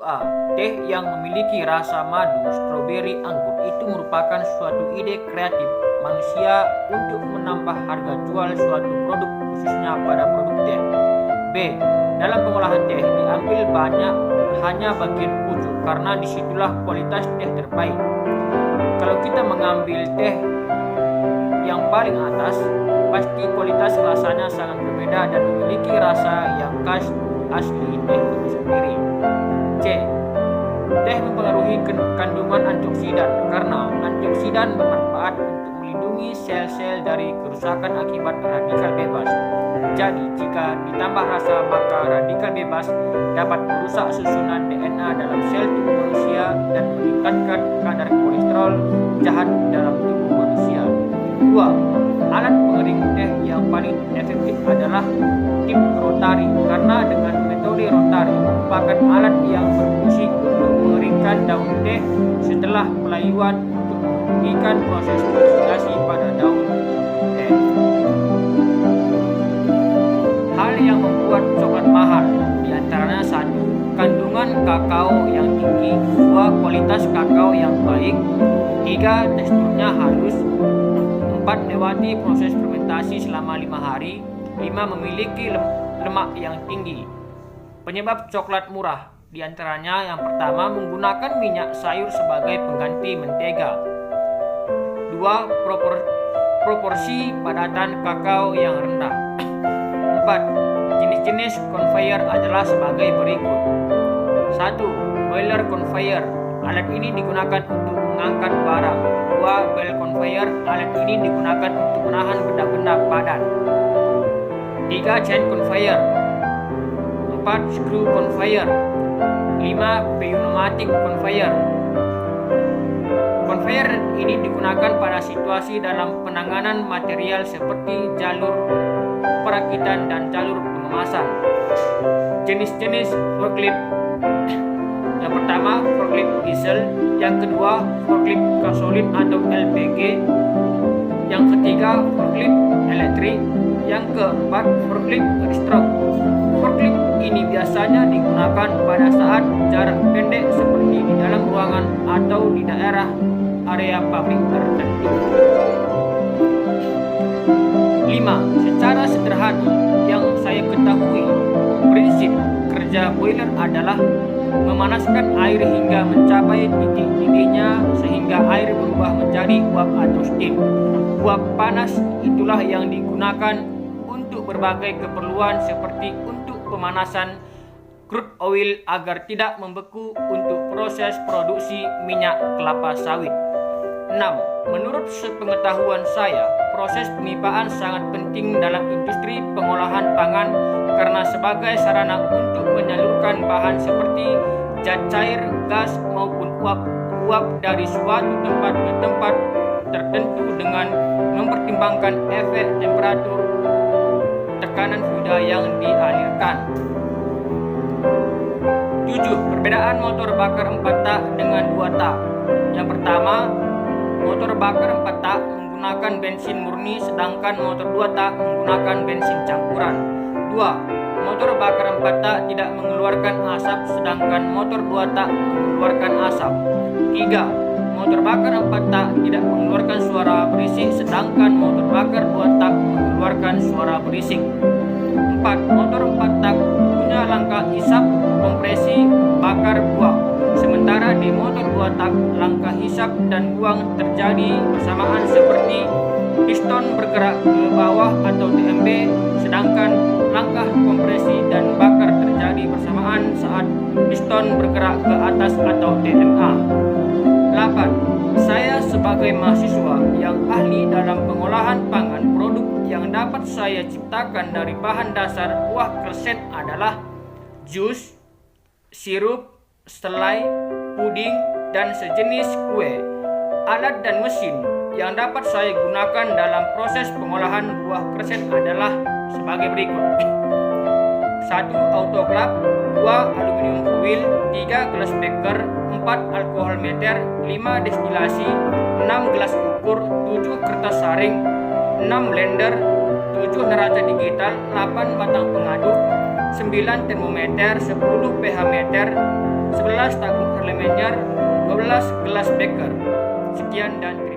1A. Teh yang memiliki rasa madu, stroberi, anggur itu merupakan suatu ide kreatif manusia untuk menambah harga jual suatu produk, khususnya pada produk teh. B. Dalam pengolahan teh diambil banyak hanya bagian pucuk karena disitulah kualitas teh terbaik. Kalau kita mengambil teh yang paling atas, pasti kualitas rasanya sangat berbeda dan memiliki rasa yang khas asli teh itu sendiri. C. Teh mempengaruhi kandungan antioksidan karena antioksidan bermanfaat untuk melindungi sel-sel dari kerusakan akibat radikal bebas. Jadi jika ditambah rasa, maka radikal bebas dapat merusak susunan DNA dalam sel tubuh manusia dan meningkatkan kadar kolesterol jahat dalam tubuh manusia. 2. Alat pengering teh yang paling efektif adalah tip rotari karena dengan metode rotari merupakan alat yang berfungsi untuk mengeringkan daun teh setelah pelayuan untuk menghentikan proses oksidasi pada daun teh. Hal yang membuat coklat mahal diantaranya 1. Kandungan kakao yang tinggi, 2. Kualitas kakao yang baik, 3. Teksturnya halus, 4. Lewati proses fermentasi selama 5 hari, 5. Memiliki lemak yang tinggi. Penyebab coklat murah diantaranya yang pertama menggunakan minyak sayur sebagai pengganti mentega, 2. Proporsi padatan kakao yang rendah, 4. Jenis-jenis conveyor adalah sebagai berikut. 1. Boiler conveyor. Alat ini digunakan untuk mengangkat barang. 2. Bell conveyor. Alat ini digunakan untuk menahan benda-benda padat. 3. Chain conveyor. 4. Screw conveyor. 5. Pneumatic conveyor. Conveyor ini digunakan pada situasi dalam penanganan material seperti jalur perakitan dan jalur pengemasan. Jenis-jenis forklift. Yang pertama, forklift diesel. Yang kedua, forklift gasolin atau LPG. Yang ketiga, forklift elektrik. Yang keempat, forklift stroke. Forklift ini biasanya digunakan pada saat jarak pendek seperti di dalam ruangan atau di daerah area pabrik tertentu. 5. Secara sederhana yang saya ketahui, prinsip kerja boiler adalah memanaskan air hingga mencapai titik didihnya sehingga air berubah menjadi uap atau steam. Uap panas itulah yang digunakan untuk berbagai keperluan seperti untuk pemanasan crude oil agar tidak membeku untuk proses produksi minyak kelapa sawit. 6. Menurut sepengetahuan saya, proses pemipaan sangat penting dalam industri pengolahan pangan karena sebagai sarana untuk menyalurkan bahan seperti zat cair, gas maupun uap dari suatu tempat ke tempat tertentu dengan mempertimbangkan efek temperatur, tekanan fluida yang dialirkan. 7. Perbedaan motor bakar 4 tak dengan 2 tak. Yang pertama, motor bakar 4 tak menggunakan bensin murni sedangkan motor 2 tak menggunakan bensin campuran. 2. Motor bakar 4 tak tidak mengeluarkan asap sedangkan motor 2 tak mengeluarkan asap. 3. Motor bakar 4 tak tidak mengeluarkan suara berisik sedangkan motor bakar 2 tak mengeluarkan suara berisik. 4. Motor 4 tak punya langkah hisap, kompresi, bakar, buang. Sementara di motor 2 tak langkah hisap dan buang terjadi bersamaan seperti piston bergerak ke bawah atau TMB, sedangkan langkah kompresi dan bakar terjadi bersamaan saat piston bergerak ke atas atau TMA. 8. Saya sebagai mahasiswa yang ahli dalam pengolahan pangan, produk yang dapat saya ciptakan dari bahan dasar buah kresek adalah jus, sirup, selai, puding, dan sejenis kue. Alat dan mesin yang dapat saya gunakan dalam proses pengolahan buah kresek adalah sebagai berikut. 1. Autoclave, 2. Aluminium foil, 3. Glass beaker, 4. Alkohol meter, 5. Destilasi, 6. Gelas ukur, 7. Kertas saring, 6. blender, 7. neraca digital, 8. batang pengaduk, 9. termometer, 10. pH meter, 11 tabung Erlenmeyer, 12 gelas beker. Sekian dan terima kasih.